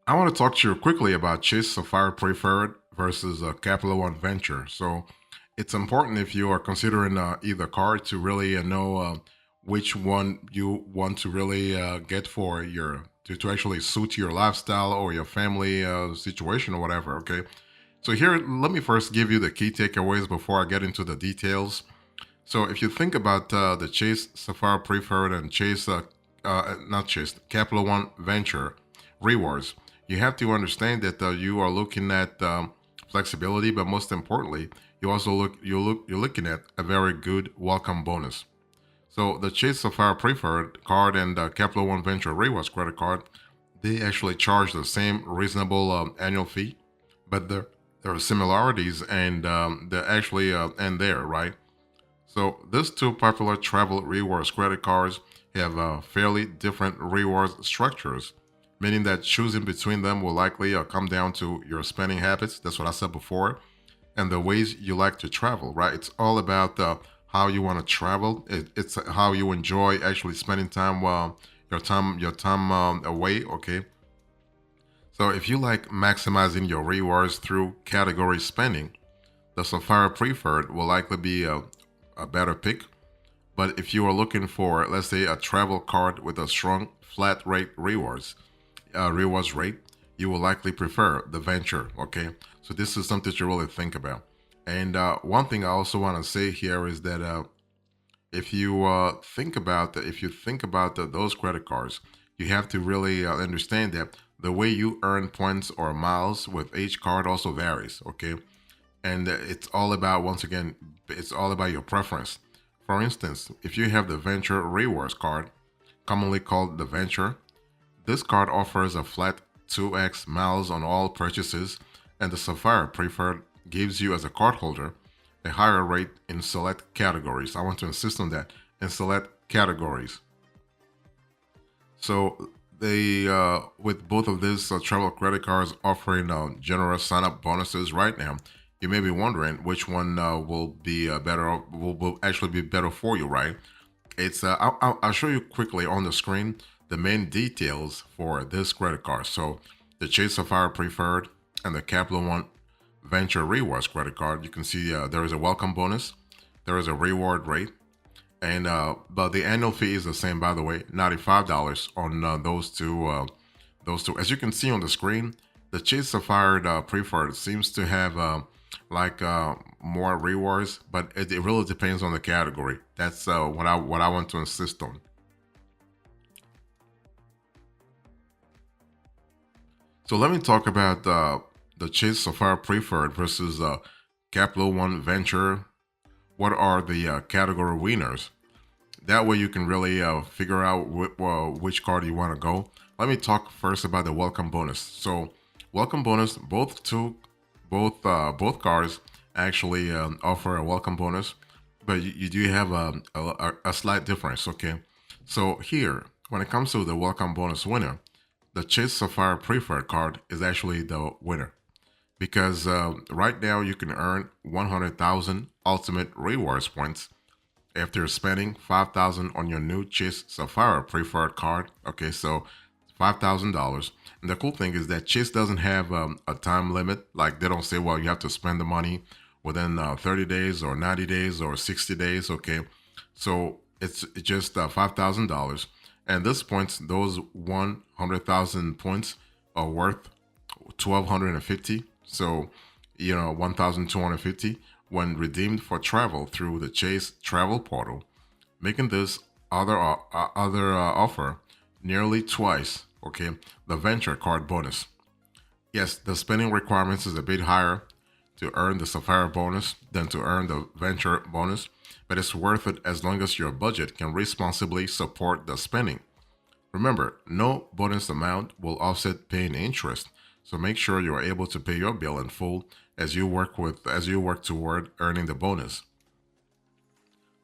I want to talk to you quickly about Chase Sapphire Preferred versus Capital One Venture. So it's important if you are considering either card to really know which one you want to really get for your to actually suit your lifestyle or your family situation or whatever. Okay. So here, let me first give you the key takeaways before I get into the details. So if you think about the Chase Sapphire Preferred and Chase, not Chase, Capital One Venture rewards, you have to understand that you are looking at flexibility, but most importantly, you're looking at a very good welcome bonus. So the Chase Sapphire Preferred card and the Capital One Venture Rewards credit card, they actually charge the same reasonable annual fee, but there are similarities and they're actually end there, right? So these two popular travel rewards credit cards have fairly different rewards structures, meaning that choosing between them will likely come down to your spending habits. That's what I said before, and the ways you like to travel. Right? It's all about how you want to travel. It's how you enjoy actually spending time while your time away. Okay. So if you like maximizing your rewards through category spending, the Sapphire Preferred will likely be a better pick. But if you are looking for, let's say, a travel card with a strong flat rate rewards rate, you will likely prefer the Venture. Okay, so this is something to really think about. And one thing I also want to say here is that if you think about those credit cards, you have to really understand that the way you earn points or miles with each card also varies. Okay, and it's all about, once again, it's all about your preference. For instance, if you have the Venture Rewards card, commonly called the Venture, this card offers a flat 2x miles on all purchases, and the Sapphire Preferred gives you, as a cardholder, a higher rate in select categories. I want to insist on that, in select categories. So they, with both of these travel credit cards offering generous sign-up bonuses right now, you may be wondering which one will be better, will actually be better for you, right? I'll show you quickly on the screen the main details for this credit card. So the Chase Sapphire Preferred and the Capital One Venture Rewards credit card, you can see there is a welcome bonus, there is a reward rate, and but the annual fee is the same, by the way, $95 on those two. Those two, as you can see on the screen, the Chase Sapphire Preferred seems to have more rewards, but it really depends on the category. That's what I want to insist on. So let me talk about the Chase Sapphire Preferred versus Capital One Venture. What are the category winners? That way you can really figure out which card you want to go. Let me talk first about the welcome bonus. So welcome bonus, both cards actually offer a welcome bonus, but you do have a slight difference. Okay, so here, when it comes to the welcome bonus winner, the Chase Sapphire Preferred card is actually the winner because right now you can earn 100,000 ultimate rewards points after spending 5,000 on your new Chase Sapphire Preferred card. Okay, so $5,000. And the cool thing is that Chase doesn't have a time limit. Like, they don't say, well, you have to spend the money within 30 days or 90 days or 60 days. Okay, so it's just $5,000. And this points, those 100,000 points are worth 1,250. So, 1,250 when redeemed for travel through the Chase Travel Portal, making this other offer nearly twice, okay, the Venture card bonus. Yes, the spending requirements is a bit higher to earn the Sapphire bonus than to earn the Venture bonus, but it's worth it as long as your budget can responsibly support the spending. Remember, no bonus amount will offset paying interest, so make sure you are able to pay your bill in full as you work toward earning the bonus.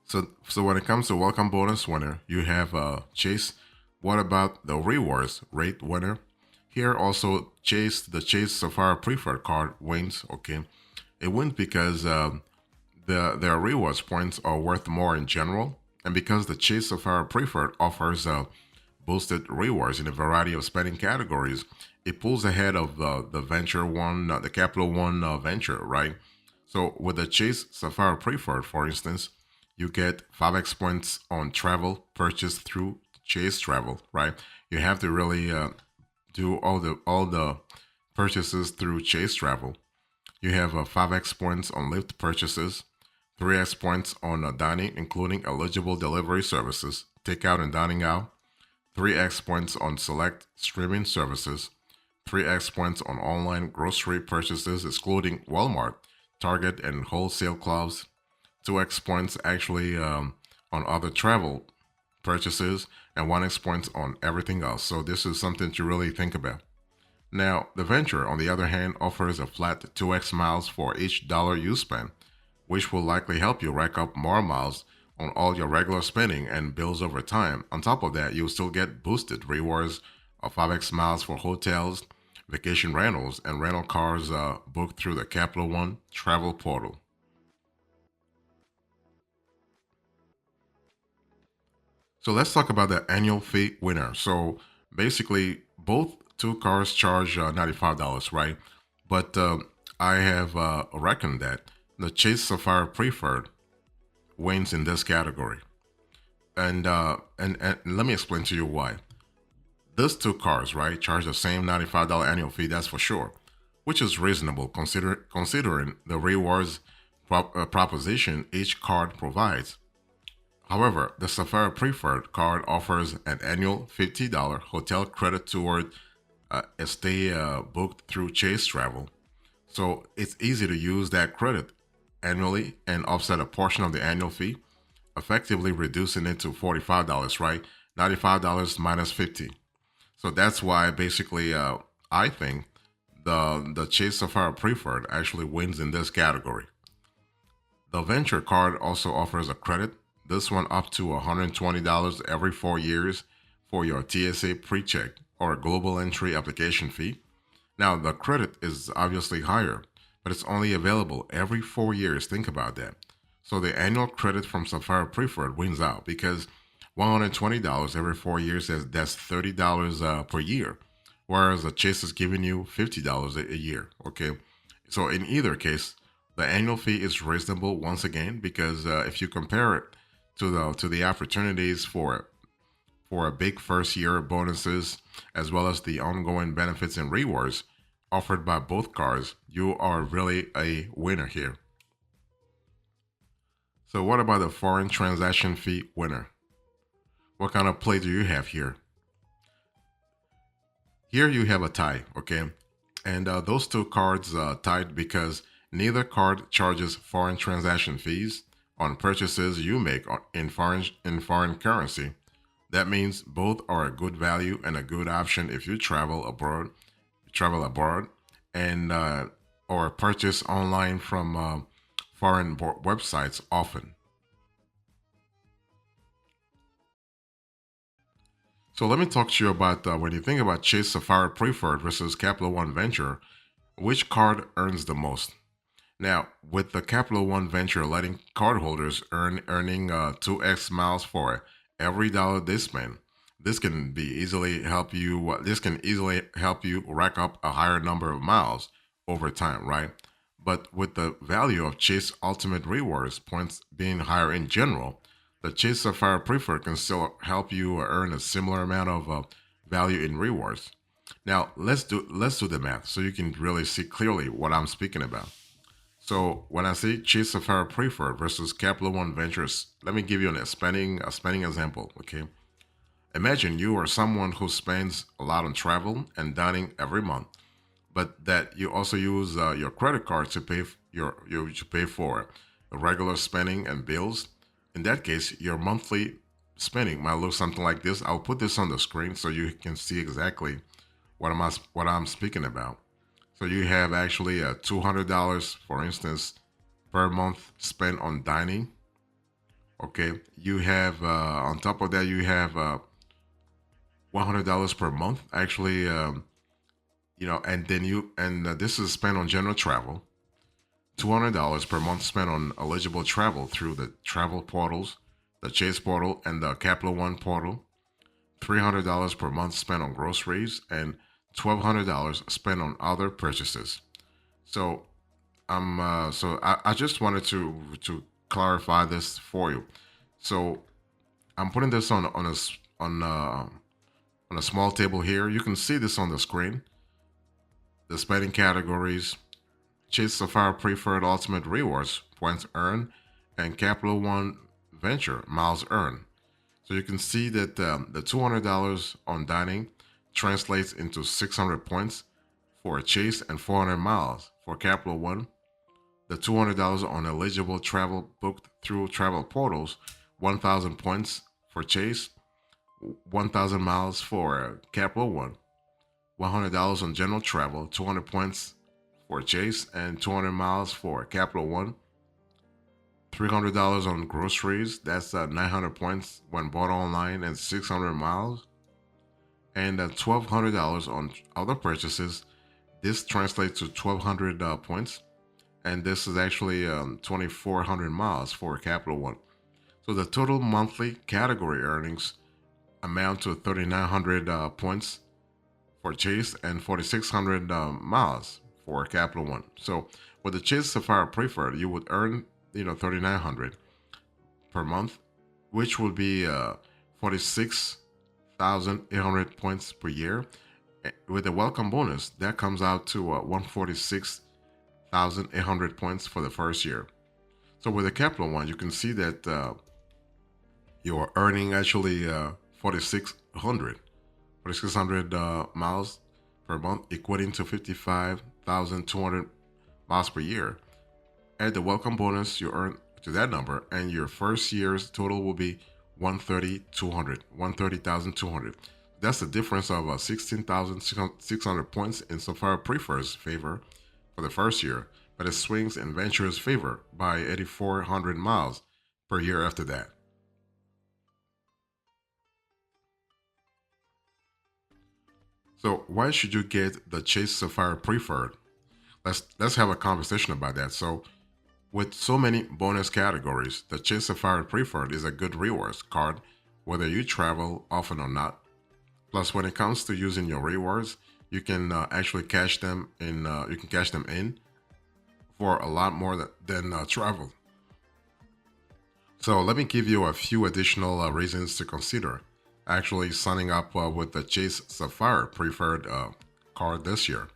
So when it comes to welcome bonus winner, you have Chase. What about the rewards rate winner? Here also the Chase Sapphire Preferred card wins. Okay, it wins because their rewards points are worth more in general, and because the Chase Sapphire Preferred offers boosted rewards in a variety of spending categories. It pulls ahead of the Venture One, the Capital One venture, right? So with the Chase Sapphire Preferred, for instance, you get 5x points on travel purchased through Chase Travel, right? You have to really do all the purchases through Chase Travel. You have 5x points on Lyft purchases, 3x points on dining, including eligible delivery services, takeout and dining out, 3x points on select streaming services, 3x points on online grocery purchases, excluding Walmart, Target, and wholesale clubs, 2x points actually on other travel purchases, and 1x points on everything else. So this is something to really think about. Now, the venture, on the other hand, offers a flat 2x miles for each dollar you spend, which will likely help you rack up more miles on all your regular spending and bills over time. On top of that, you'll still get boosted rewards of 5x miles for hotels, vacation rentals, and rental cars booked through the Capital One travel portal. So let's talk about the annual fee winner. So basically, both two cars charge $95, right? But I have reckoned that the Chase Sapphire Preferred wins in this category. And let me explain to you why. These two cars, right, charge the same $95 annual fee, that's for sure, which is reasonable considering the rewards proposition each card provides. However, the Sapphire Preferred card offers an annual $50 hotel credit toward a stay booked through Chase Travel. So it's easy to use that credit annually and offset a portion of the annual fee, effectively reducing it to $45, right? $95 minus 50. So that's why basically I think the Chase Sapphire Preferred actually wins in this category. The Venture card also offers a credit, this one up to $120 every 4 years for your TSA pre-check or global entry application fee. Now, the credit is obviously higher, but it's only available every 4 years. Think about that. So the annual credit from Sapphire Preferred wins out because $120 every 4 years, that's $30 per year, whereas the Chase is giving you $50 a year. Okay, so in either case, the annual fee is reasonable once again because if you compare it to the opportunities for a big first year bonuses as well as the ongoing benefits and rewards offered by both cars, you are really a winner here. So what about the foreign transaction fee winner? What kind of play do you have here? Here you have a tie, okay? And those two cards tied because neither card charges foreign transaction fees on purchases you make in foreign currency. That means both are a good value and a good option if you travel abroad, and or purchase online from foreign websites often. So let me talk to you about when you think about Chase Sapphire Preferred versus Capital One Venture, which card earns the most? Now, with the Capital One Venture letting cardholders earning 2x miles for every dollar they spend, this can easily help you rack up a higher number of miles over time, right? But with the value of Chase Ultimate Rewards points being higher in general, the Chase Sapphire Preferred can still help you earn a similar amount of value in rewards. Now let's do the math so you can really see clearly what I'm speaking about. So when I say Chase Sapphire Preferred versus Capital One Ventures, let me give you a spending example. Okay, imagine you are someone who spends a lot on travel and dining every month, but that you also use your credit card to pay for regular spending and bills. In that case, your monthly spending might look something like this. I'll put this on the screen so you can see exactly what I'm speaking about. So you have actually $200, for instance, per month spent on dining. Okay, you have on top of that you have $100 per month actually. And then this is spent on general travel. $200 per month spent on eligible travel through the travel portals, the Chase portal, and the Capital One portal. $300 per month spent on groceries, and $1,200 spent on other purchases. So I just wanted to clarify this for you. So I'm putting this on a small table here. You can see this on the screen. The spending categories: Chase Sapphire Preferred Ultimate Rewards, points earned, and Capital One Venture, miles earned. So you can see that the $200 on dining translates into 600 points for a Chase and 400 miles for Capital One. The $200 on eligible travel booked through travel portals, 1,000 points for Chase, 1,000 miles for Capital One. $100 on general travel, 200 points for Chase, and 200 miles for Capital One. $300 on groceries, that's 900 points when bought online, and 600 miles. And $1,200 on other purchases. This translates to 1,200 points, and this is actually 2,400 miles for Capital One. So the total monthly category earnings amount to 3,900 points for Chase and 4,600 miles for Capital One. So with the Chase Sapphire Preferred, you would earn 3,900 per month, which would be 46,800 points per year. With the welcome bonus, that comes out to 146,800 points for the first year. So with the Capital One, you can see that you're earning actually 4,600 miles per month, equating to 55,200 miles per year. Add the welcome bonus, you earn to that number, and your first year's total will be 130,200. That's the difference of 16,600 points in Sapphire Preferred's favor for the first year, but it swings in Venture's favor by 8,400 miles per year after that. So why should you get the Chase Sapphire Preferred? Let's have a conversation about that. So with so many bonus categories, the Chase Sapphire Preferred is a good rewards card, whether you travel often or not. Plus, when it comes to using your rewards, you can actually cash them in. You can cash them in for a lot more than travel. So let me give you a few additional reasons to consider actually signing up with the Chase Sapphire Preferred card this year.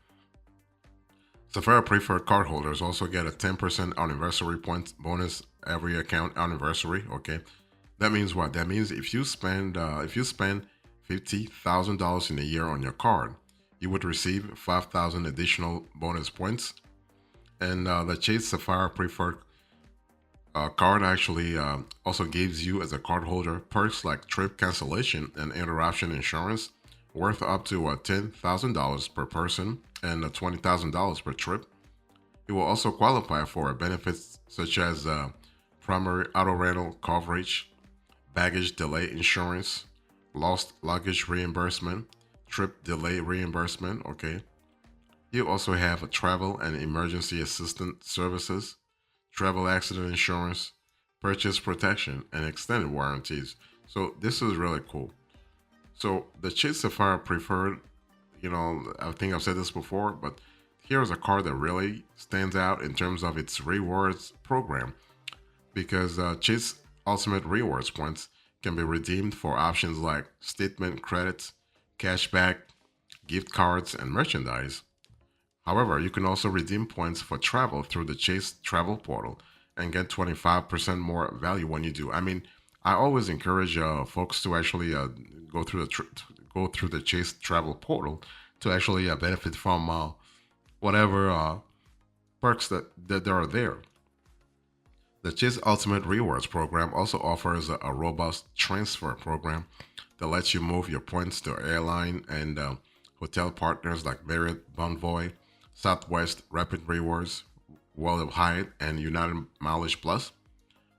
Sapphire Preferred cardholders also get a 10% anniversary points bonus every account anniversary. Okay, that means what? That means if you spend $50,000 in a year on your card, you would receive 5,000 additional bonus points. And the Chase Sapphire Preferred card actually also gives you, as a cardholder, perks like trip cancellation and interruption insurance worth up to $10,000 per person and $20,000 per trip. You will also qualify for benefits such as primary auto rental coverage, baggage delay insurance, lost luggage reimbursement, trip delay reimbursement. Okay. You also have a travel and emergency assistance services, travel accident insurance, purchase protection, and extended warranties. So this is really cool. So the Chase Sapphire Preferred, I think I've said this before, but here's a card that really stands out in terms of its rewards program, because Chase Ultimate Rewards points can be redeemed for options like statement credits, cashback, gift cards, and merchandise. However, you can also redeem points for travel through the Chase travel portal and get 25% more value when you do. I mean, I always encourage folks to actually go through the Chase travel portal to actually benefit from whatever perks that are there. The Chase Ultimate Rewards program also offers a robust transfer program that lets you move your points to airline and hotel partners like Marriott, Bonvoy, Southwest, Rapid Rewards, World of Hyatt, and United Mileage Plus.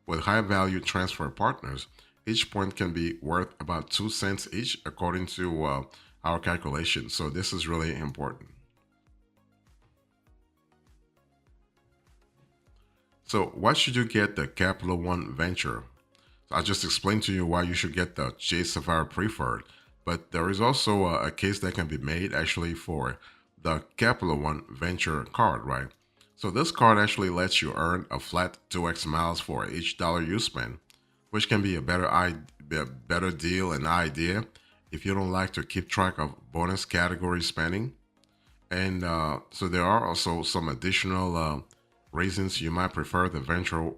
With high value transfer partners, each point can be worth about 2 cents each, according to our calculations. So this is really important. So why should you get the Capital One Venture? I just explained to you why you should get the Chase Sapphire Preferred, But there is also a case that can be made actually for the Capital One Venture card, right? So this card actually lets you earn a flat 2x miles for each dollar you spend, which can be a better deal and idea if you don't like to keep track of bonus category spending. And so there are also some additional reasons you might prefer the venture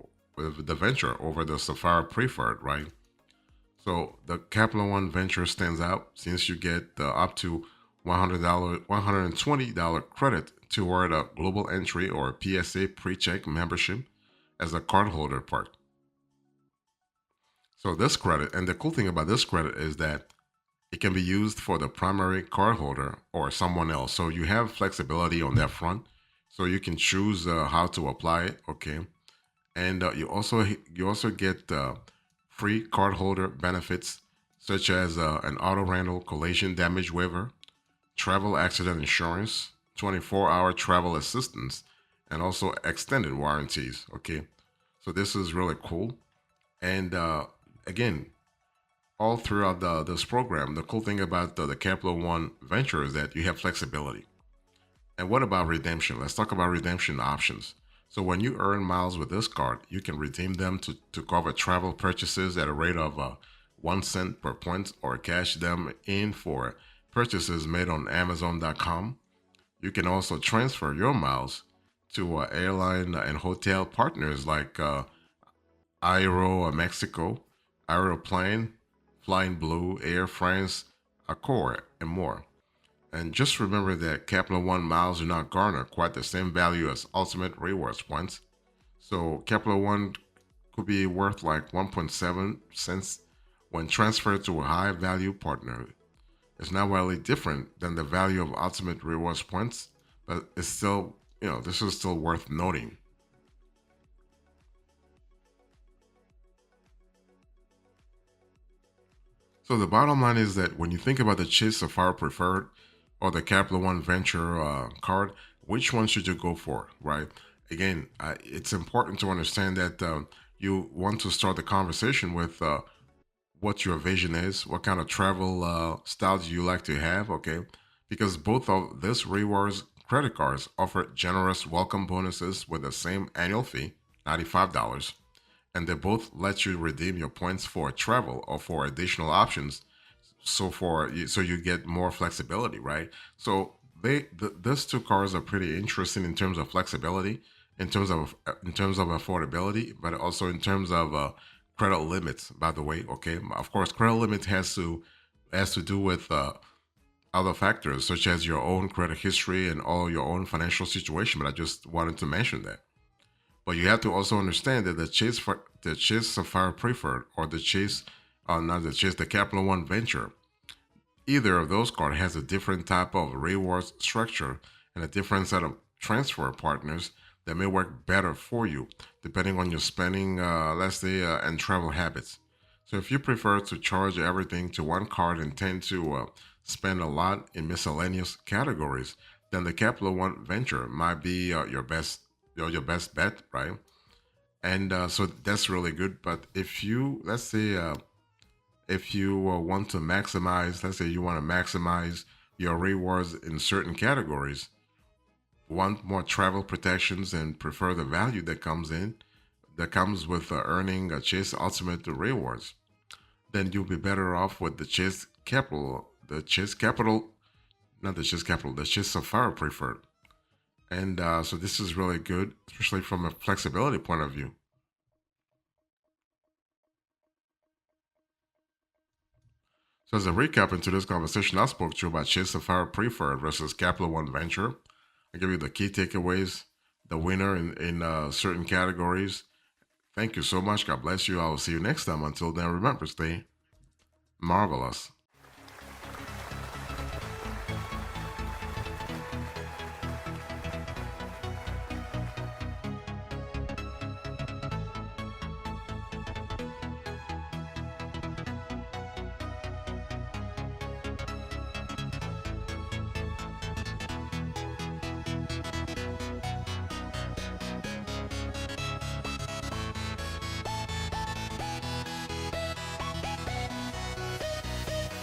over the Sapphire Preferred, right? So the Capital One Venture stands out since you get up to $120 credit toward a global entry or PSA pre-check membership as a cardholder part. So this credit, and the cool thing about this credit is that it can be used for the primary cardholder or someone else. So you have flexibility on that front. So you can choose how to apply it. Okay, and you also get free cardholder benefits such as an auto rental collision damage waiver, travel accident insurance, 24-hour travel assistance, and also extended warranties. Okay, so this is really cool. And again, all throughout this program, the cool thing about the Capital One Venture is that you have flexibility. And what about redemption? Let's talk about redemption options. So when you earn miles with this card, you can redeem them to cover travel purchases at a rate of 1 cent per point or cash them in for purchases made on Amazon.com. You can also transfer your miles to airline and hotel partners like Aero Mexico, Aeroplane, Flying Blue, Air France, Accor, and more. And just remember that Capital One miles do not garner quite the same value as Ultimate Rewards points. So Capital One could be worth like 1.7 cents when transferred to a high value partner. It's not wildly different than the value of Ultimate Rewards points, but it's still, this is still worth noting. So the bottom line is that when you think about the Chase Sapphire Preferred or the Capital One Venture card, which one should you go for, right? Again, it's important to understand that you want to start the conversation with what your vision is, what kind of travel styles you like to have, okay? Because both of these rewards credit cards offer generous welcome bonuses with the same annual fee, $95, and they both let you redeem your points for travel or for additional options. So you get more flexibility, right? So these two cars are pretty interesting in terms of flexibility, in terms of affordability, but also in terms of credit limits. By the way, okay, of course, credit limit has to do with other factors such as your own credit history and all your own financial situation. But I just wanted to mention that. But you have to also understand that the Chase Sapphire Preferred or the Chase, not the Chase, the Capital One Venture, either of those cards has a different type of rewards structure and a different set of transfer partners that may work better for you depending on your spending, let's say, and travel habits. So if you prefer to charge everything to one card and tend to spend a lot in miscellaneous categories, then the Capital One Venture might be your best bet, right? And so that's really good. But if you, let's say, if you want to maximize, let's say you want to maximize your rewards in certain categories, want more travel protections and prefer the value that comes with earning a Chase Ultimate Rewards, then you'll be better off with the Chase Sapphire Preferred. And so this is really good, especially from a flexibility point of view. So as a recap into this conversation, I spoke to you about Chase Sapphire Preferred versus Capital One Venture. I give you the key takeaways, the winner in certain categories. Thank you so much. God bless you. I will see you next time. Until then, remember, stay marvelous.